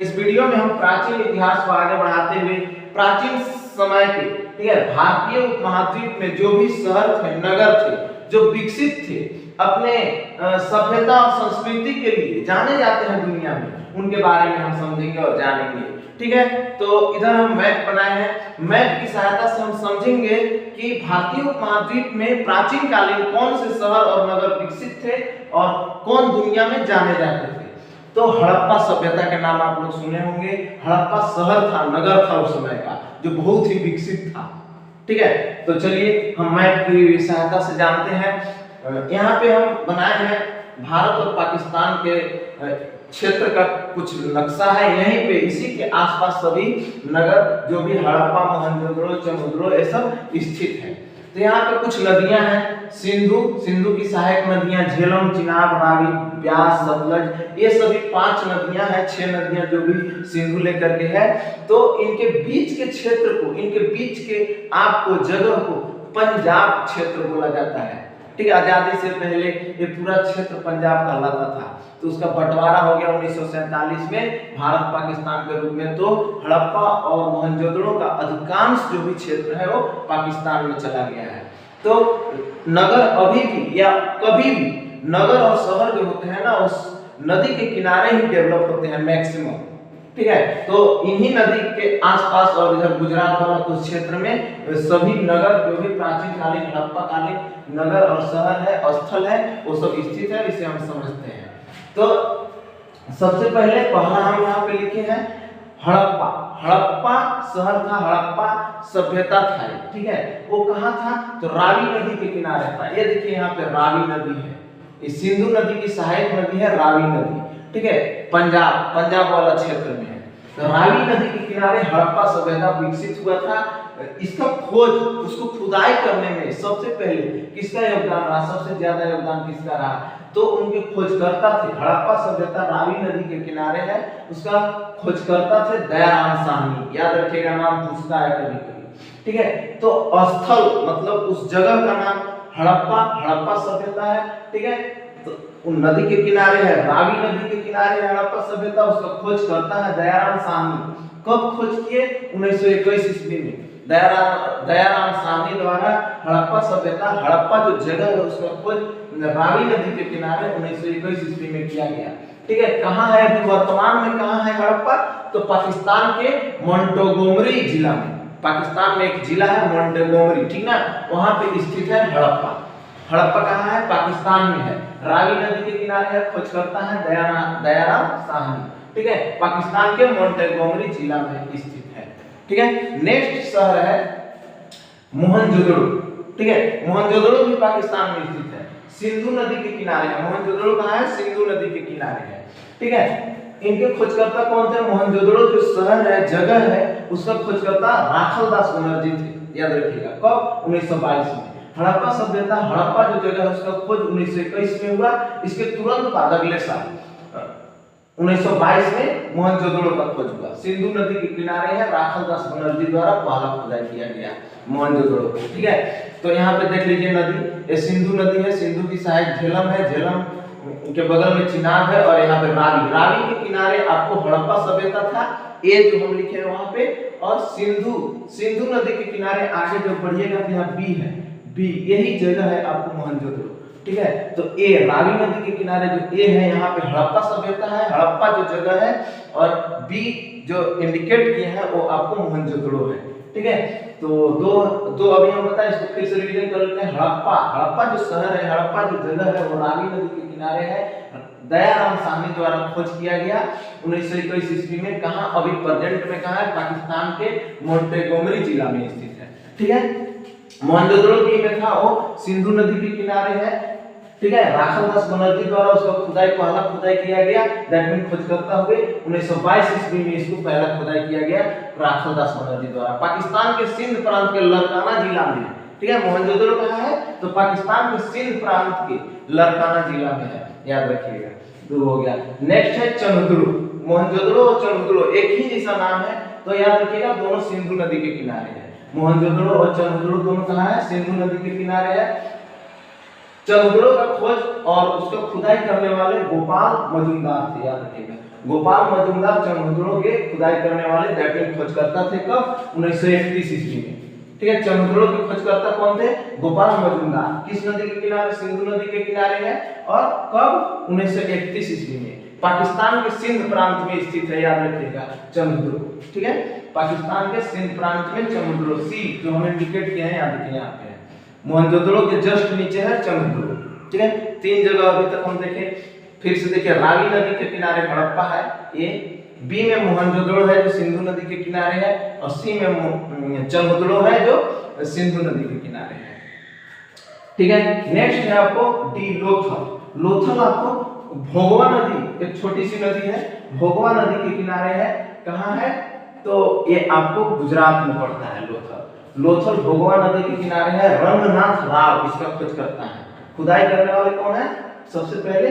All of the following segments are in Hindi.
इस वीडियो में हम प्राचीन इतिहास को आगे बढ़ाते हुए प्राचीन समय के, ठीक है, भारतीय उपमहाद्वीप में जो भी शहर थे, नगर थे, जो विकसित थे, अपने सभ्यता और संस्कृति के लिए जाने जाते हैं दुनिया में, उनके बारे में हम समझेंगे और जानेंगे। ठीक है, तो इधर हम मैप बनाए हैं। मैप की सहायता से हम समझेंगे कि भारतीय उपमहाद्वीप में प्राचीन कालीन कौन से शहर और नगर विकसित थे और कौन दुनिया में जाने जाते थे। तो हड़प्पा सभ्यता के नाम आप लोग सुने होंगे। हड़प्पा शहर था, नगर था उस समय का, जो बहुत ही विकसित था। ठीक है, तो चलिए हम मैप की सहायता से जानते हैं। यहाँ पे हम बनाए हैं भारत और पाकिस्तान के क्षेत्र का कुछ नक्शा है। यहीं पे इसी के आसपास सभी नगर जो भी हड़प्पा, मोहनजोदड़ो, चमुद्रो ये सब स्थित है। तो यहाँ पे कुछ नदियां हैं। सिंधु की सहायक नदियां झेलम, चिनाब, रावी, ब्यास, सतलज, ये सभी 5 नदियां हैं। 6 नदियां जो भी सिंधु लेकर के है। तो इनके बीच के क्षेत्र को, इनके बीच के आपको जगह को पंजाब क्षेत्र बोला जाता है। ठीक है, आजादी से पहले ये पूरा क्षेत्र पंजाब कहलाता था। तो उसका बंटवारा हो गया 1947 में भारत पाकिस्तान के रूप में। तो हड़प्पा और मोहनजोदड़ो का अधिकांश जो भी क्षेत्र है वो पाकिस्तान में चला गया है। तो नगर अभी भी या कभी भी नगर और शहर जो होते हैं ना, उस नदी के किनारे ही डेवलप होते हैं मैक्सिमम। ठीक है, तो इन्हीं नदी के आसपास और इधर गुजरात वाला कुछ क्षेत्र में सभी नगर जो भी प्राचीन कालीन हड़प्पा कालीन नगर और शहर है, स्थल है, वो सब स्थित है। इसे हम समझते हैं। तो सबसे पहले पहला हम यहाँ पे लिखे हैं हड़प्पा। हड़प्पा शहर था, हड़प्पा सभ्यता था। ठीक है, वो कहाँ था? तो रावी नदी के किनारे था। ये देखिए यहाँ पे रावी नदी है। इस सिंधु नदी की सहायक नदी है रावी नदी। ठीक है, पंजाब वाला क्षेत्र में है। तो रावी नदी के किनारे हड़प्पा सभ्यता विकसित हुआ था। इसका खोज, उसको खुदाई करने में सबसे पहले किसका योगदान रहा? सबसे ज्यादा योगदान किसका रहा? तो उनके खोजकर्ता थे। हड़प्पा सभ्यता रावी नदी के किनारे है, उसका खोजकर्ता थे दयाराम साहनी। याद रखिएगा, नाम पूछता है कभी कभी। ठीक है, तो स्थल मतलब उस जगह का नाम हड़प्पा सभ्यता है। ठीक है, तो उन नदी के किनारे है, रावी नदी के किनारे है हड़प्पा सभ्यता। उसका खोज करता है दयाराम साहनी। कब खोज किए? 1921 ईस्वी में दयाराम साहनी द्वारा हड़प्पा सभ्यता, हड़प्पा जो जगह है उसका खोज रावी नदी के किनारे 1921 ईस्वी में किया गया। ठीक है, कहाँ है अभी वर्तमान में? कहाँ है हड़प्पा? तो पाकिस्तान के मोंटोगोमरी जिला में। पाकिस्तान में एक जिला है मोंटोगोमरी, ठीक ना, वहां पे स्थित है हड़प्पा। हड़प्पा कहाँ है? पाकिस्तान में है। रावी नदी के किनारे है, खोजकर्ता है दयाराम साहनी। ठीक है, पाकिस्तान के मोंटोगोमरी जिला में स्थित है। ठीक है, नेक्स्ट शहर है मोहनजोदड़ो। ठीक है, मोहनजोदड़ो भी पाकिस्तान में स्थित है, सिंधु नदी के किनारे है। मोहनजोदड़ो कहाँ है? सिंधु नदी के किनारे है। ठीक है, इनके खोजकर्ता कौन थे? मोहनजोदड़ो जो शहर है, जगह है, उसका खोजकर्ता राखलदास बनर्जी थे। याद रखिएगा, कब? 1922 में। हड़प्पा सभ्यता, हड़प्पा जो जगह है उसका खोज 1921 में हुआ। इसके तुरंत बाद अगले साल 1922 में मोहनजोदड़ो का खोज हुआ। सिंधु नदी के किनारे है, राखलदास बनर्जी द्वारा पहला खुदाई किया गया मोहनजोदड़ो। ठीक है, तो यहाँ पे देख लीजिए नदी, ये सिंधु नदी है। सिंधु की सहायक झेलम है, झेलम के बगल में चिनाब है और यहाँ पे रावी के किनारे आपको हड़प्पा सभ्यता था, ये जो हम लिखे हैं वहां पे। और सिंधु नदी के किनारे आगे जो बढ़िएगा तो यहाँ बी है, बी, यही जगह है आपको मोहनजोदड़ो। ठीक है, तो ए रावी नदी के किनारे जो ए है, यहाँ पे हड़प्पा सभ्यता है, हड़प्पा जो जगह है, और बी जो इंडिकेट किए हैं वो आपको मोहनजोदड़ो है। ठीक है, तो दो अभी हम बताएं, इसको फिर से रिवीजन कर लेते हैं। हड़प्पा जो शहर है, हड़प्पा जो जगह है वो रावी नदी के किनारे है। दयाराम साहनी द्वारा खोज किया गया 1921 ईस्वी में। कहाँ? अभी प्रेजेंट में कहाँ है? पाकिस्तान के मोंटोगोमरी जिला में स्थित है। ठीक है, मोहनजोदड़ो बी में था, वो सिंधु नदी के किनारे है। ठीक है, राखलदास बनर्जी द्वारा उसका पहला खुदाई किया गया। दैट मीन खोजकर्ता हुए 1922 ईस्वी में इसको पहला खुदाई किया गया राखलदास बनर्जी द्वारा। पाकिस्तान के सिंध प्रांत के लरकाना जिला में। ठीक है, मोहनजोदड़ो कहाँ है? तो पाकिस्तान के सिंध प्रांत के लरकाना जिला में है। याद रखिएगा, दो हो गया। नेक्स्ट है चमुद्रो। मोहनजोदड़ो और चमुद्रो एक ही जैसा नाम है, तो याद रखिएगा दोनों सिंधु नदी के किनारे है। मोहनजोदड़ो और चमुद्रो दोनों कहाँ है? सिंधु नदी के किनारे है। चमुद्रो का खोज और उसका खुदाई करने वाले गोपाल मजूमदार थे। याद रखिएगा, गोपाल मजूमदार चमोदड़ो के खुदाई करने वाले दैट मीन खोजकर्ता थे कब 1931 ईस्वी में। ठीक है, चमोदड़ो के खोजकर्ता कौन थे? गोपाल मजूमदार। किस नदी के किनारे? सिंधु नदी के किनारे है और कब 1931 ईस्वी में। पाकिस्तान के सिंध प्रांत में स्थित है, याद रखिएगा चमोदड़ो। ठीक है, पाकिस्तान के सिंध प्रांत में चमोदड़ो, सी जो हमने इंडिकेट किए हैं याद रखिए यहाँ पे है। मोहनजोदड़ो के जस्ट नीचे है चमोदड़ो। ठीक है, 3 जगह अभी तक हम देखे। फिर से देखिए, रावी नदी के किनारे हड़प्पा है ए, बी में मोहनजोदड़ो है जो सिंधु नदी के किनारे है, और सी में चमोदड़ो है जो सिंधु नदी के किनारे है। ठीक है, नेक्स्ट है आपको डी लोथल। लोथल आपको भोगवा नदी, एक छोटी सी नदी है, भोगवा नदी के किनारे है। कहाँ है? तो ये आपको गुजरात में पड़ता है लोथल। लोथल भोगवा नदी के किनारे है। रंगनाथ राव इसका खोज करता है। खुदाई करने वाले कौन है? सबसे पहले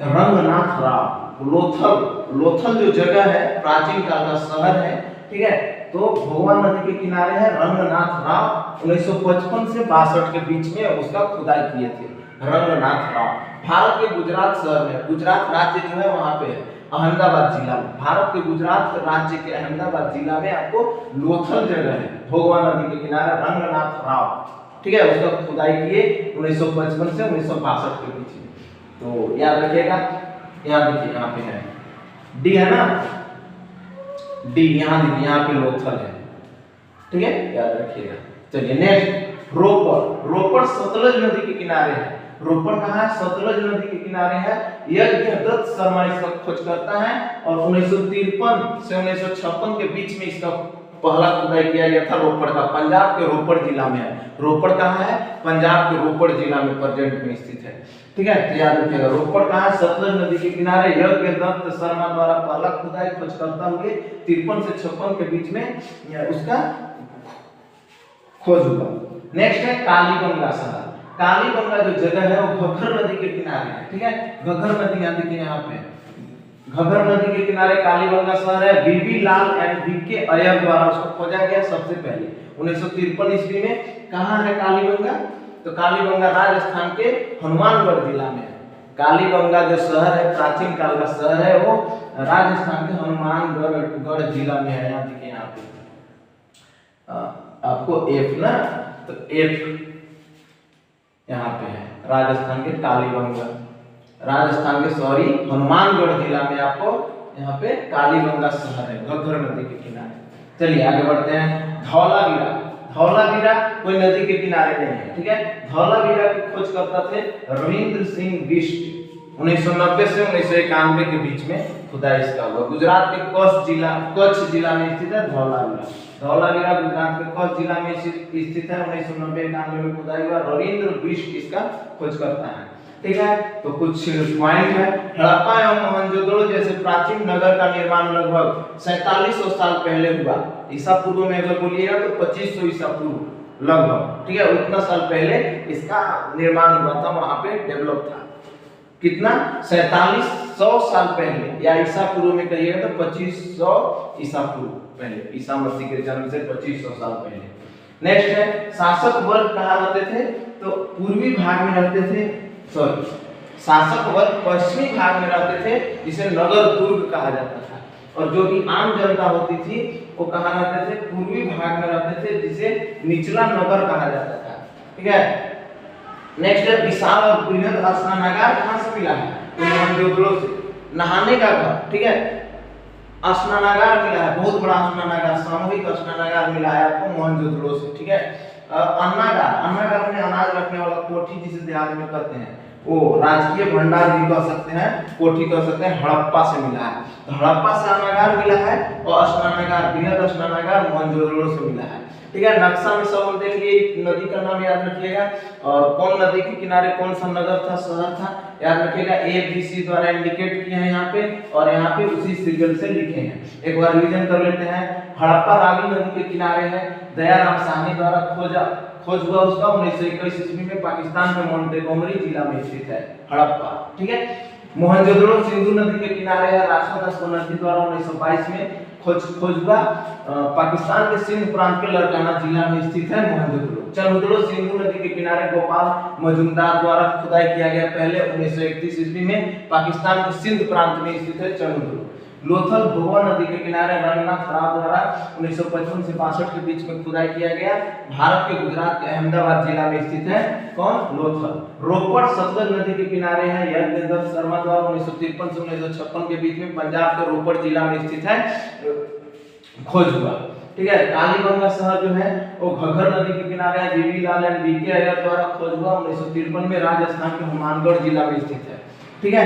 रंगनाथ राव। लोथल जो जगह है प्राचीन काल का शहर है। ठीक है, तो भोगवा नदी के किनारे है। रंगनाथ राव 1955 से 62 के बीच में उसका खुदाई किए थे रंगनाथ राव। भारत के गुजरात शहर में, गुजरात राज्य जो है वहां पे है अहमदाबाद जिला में। भारत के गुजरात राज्य के अहमदाबाद जिला में आपको लोथल जगह है, भोगवा नदी के किनारे रंगनाथ राव। ठीक है, उसका खुदाई किए 1955 से 1962 के बीच में। तो याद रखिएगा, यहाँ देखिए यहाँ पे है डी है ना, डी यहाँ देखिए यहाँ पे लोथल है। ठीक है, याद रखिएगा। चलिए नेक्स्ट रोपड़। रोपड़ सतलज नदी के किनारे है। रोपड़ कहाँ है? सतलज नदी के किनारे है। यज्ञदत्त शर्मा इसका खोज करता है और 1953 से 1956 के बीच में इसका पहला खुदाई किया गया था रोपड़ का। पंजाब के रोपड़ जिला में है। रोपड़ कहाँ है? पंजाब के रोपड़ जिला में प्रेजेंट में स्थित है। ठीक है, तो याद रखिएगा रोपड़ कहाँ है? सतलज नदी के किनारे यज्ञदत्त शर्मा द्वारा पहला खुदाई खोज करता हुए 53 से 56 के बीच में उसका खोज हुआ। नेक्स्ट है कालीबंगा शहर। कालीबंगा जो जगह है वो घग्गर नदी के किनारे है। ठीक है, घग्गर नदी यहाँ देखिए यहाँ पे घग्गर नदी के किनारे कालीबंगा शहर है। बीबी लाल एंड बीके अय्यर द्वारा उसको खोजा गया सबसे पहले 1953 ईस्वी में। कहाँ है कालीबंगा? तो कालीबंगा राजस्थान के हनुमानगढ़ जिला में है। कालीबंगा जो शहर है प्राचीन काल का शहर है वो राजस्थान के हनुमानगढ़ जिला में है। यहाँ देखिए यहाँ पे आपको एफ ना, तो एफ यहाँ पे है राजस्थान के कालीबंगा, राजस्थान के सॉरी हनुमानगढ़ जिला में आपको यहाँ पे कालीबंगा शहर है घग्गर नदी के किनारे। चलिए आगे बढ़ते हैं। धौलावीरा। धौलावीरा कोई नदी के किनारे नहीं है। ठीक है, धौलावीरा की खोज करता थे रविंद्र सिंह बिष्ट। 1990 से 1991 के बीच में खुदाई इसका हुआ। गुजरात के कच्छ जिला में स्थित है धौलावीरा। धौलावीरा गुजरात के कच्छ जिला में स्थित है। 1990-91 में खुदाई हुआ। रविंद्र बिष्ट इसका खोज करता है। ठीक है, तो कुछ पॉइंट है। हड़प्पा एवं मोहनजोदड़ो जैसे प्राचीन नगर का निर्माण लगभग 4700 साल पहले हुआ। ईसा पूर्व में अगर बोलिएगा तो 2500 ईसा पूर्व लगभग। ठीक है, उतना साल पहले इसका निर्माण हुआ था, वहां पे डेवलप था। कितना? 4700 साल पहले, या ईसा पूर्व में कहिएगा तो 2500 ईसा पूर्व पहले, ईसा मसीह के जन्म से 2500 साल पहले। नेक्स्ट है शासक वर्ग कहाँ रहते थे? तो पूर्वी भाग में रहते थे, सॉरी शासक वर्ग पश्चिमी भाग में रहते थे जिसे नगर दुर्ग कहा जाता था। और जो भी आम जनता होती थी वो कहाँ रहते थे? पूर्वी भाग में रहते थे जिसे निचला नगर कहा जाता था। ठीक है, नेक्स्ट है विशाल और बृहद स्नानागार कहाँ से मिला है? तो मोहनजोदड़ो से। नहाने का घर, ठीक है, स्नानागार मिला है, बहुत बड़ा स्नानागार, सामूहिक स्नानागार मिला है आपको मोहनजोदड़ो से। ठीक है, अन्नागार में अनाज रखने वाला कोठी जिसे देहात में कहते हैं, वो राजकीय भंडार भी कह सकते हैं, कोठी कह सकते हैं, हड़प्पा से मिला है। तो हड़प्पा से अन्नागार मिला है और स्नानागार, बृहद स्नानागार मोहनजोदड़ो से मिला है। ठीक है, नक्शा में सब देखिए, नदी का नाम याद रखिएगा और कौन नदी के किनारे कौन सा नगर था, शहर था, याद रखिएगा। ABC द्वारा इंडिकेट किए हैं यहाँ पे और यहाँ पे उसी सीरियल से लिखे हैं। एक बार रिवीजन कर लेते हैं। हड़प्पा रावी नदी के किनारे है, दयाराम साहनी द्वारा खोज हुआ उसका 1921 ईस्वी में पाकिस्तान में मोंटेगोमरी जिला में स्थित है हड़प्पा। ठीक है, मोहनजोदड़ो सिंधु नदी के किनारे है, राजदास नदी द्वारा 1922 में खोज हुआ। पाकिस्तान के सिंध प्रांत के लड़काना जिला में स्थित है मोहनजोदड़ो। चमोदड़ो सिंधु नदी के किनारे गोपाल मजूमदार द्वारा खुदाई किया गया पहले 1931 ईस्वी में, पाकिस्तान के सिंध प्रांत में स्थित है चमोदड़ो। लोथल भोगवा नदी के किनारे रंगनाथ राव द्वारा 1955 से 62 के बीच में खुदाई किया गया। भारत के गुजरात के अहमदाबाद जिला में स्थित है कौन? लोथल। रोपड़ सतलज नदी के किनारे है यज्ञदत्त शर्मा द्वारा 1953 से 1956 के बीच में पंजाब के रोपड़ जिला में स्थित है, खोज हुआ। ठीक है। कालीबंगा शहर जो है वो घग्गर नदी के किनारे है, बीबी लाल एंड बीके अय्यर द्वारा खोज हुआ 1953 में, राजस्थान के हनुमानगढ़ जिला में स्थित है। ठीक है।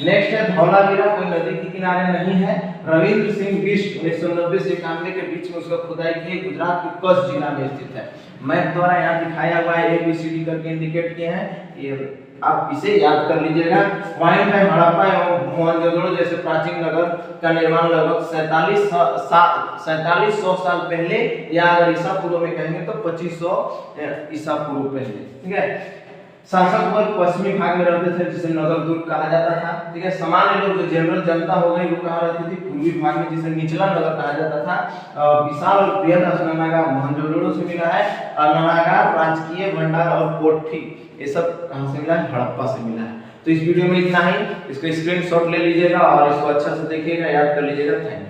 नेक्स्ट है धौलावीरा, कोई नदी के किनारे नहीं है, रविंद्र सिंह बिष्ट 1990 से 91 के बीच में उसका खुदाई की, गुजरात के कच्छ जिला में स्थित है। मैप द्वारा यहाँ दिखाया हुआ है, ABCD करके इंडिकेट किए हैं, ये आप इसे याद कर लीजिएगा। पॉइंट है हड़प्पा एवं मोहनजोदड़ो जैसे प्राचीन नगर का निर्माण लगभग 4700 साल पहले, या अगर ईसा पूर्व में कहेंगे तो 2500 ईसा पूर्व पहले। ठीक है। शासक वर्ग पश्चिमी भाग में रहते थे जिसे नगर दुर्ग कहा जाता था। ठीक है। सामान्य लोग जो जनरल जनता हो गई वो कहाँ रहती थी? पूर्वी भाग में, जिसे निचला नगर कहा जाता था। विशाल और बृहद स्नानागार मोहनजोदड़ो से मिला है, स्नानागार, राजकीय भंडार और कोठी ये सब कहाँ से मिला है? हड़प्पा से मिला है। तो इस वीडियो में इतना ही, इसको स्क्रीनशॉट ले लीजिएगा और इसको अच्छा से देखिएगा, याद कर लीजिएगा। Thank you.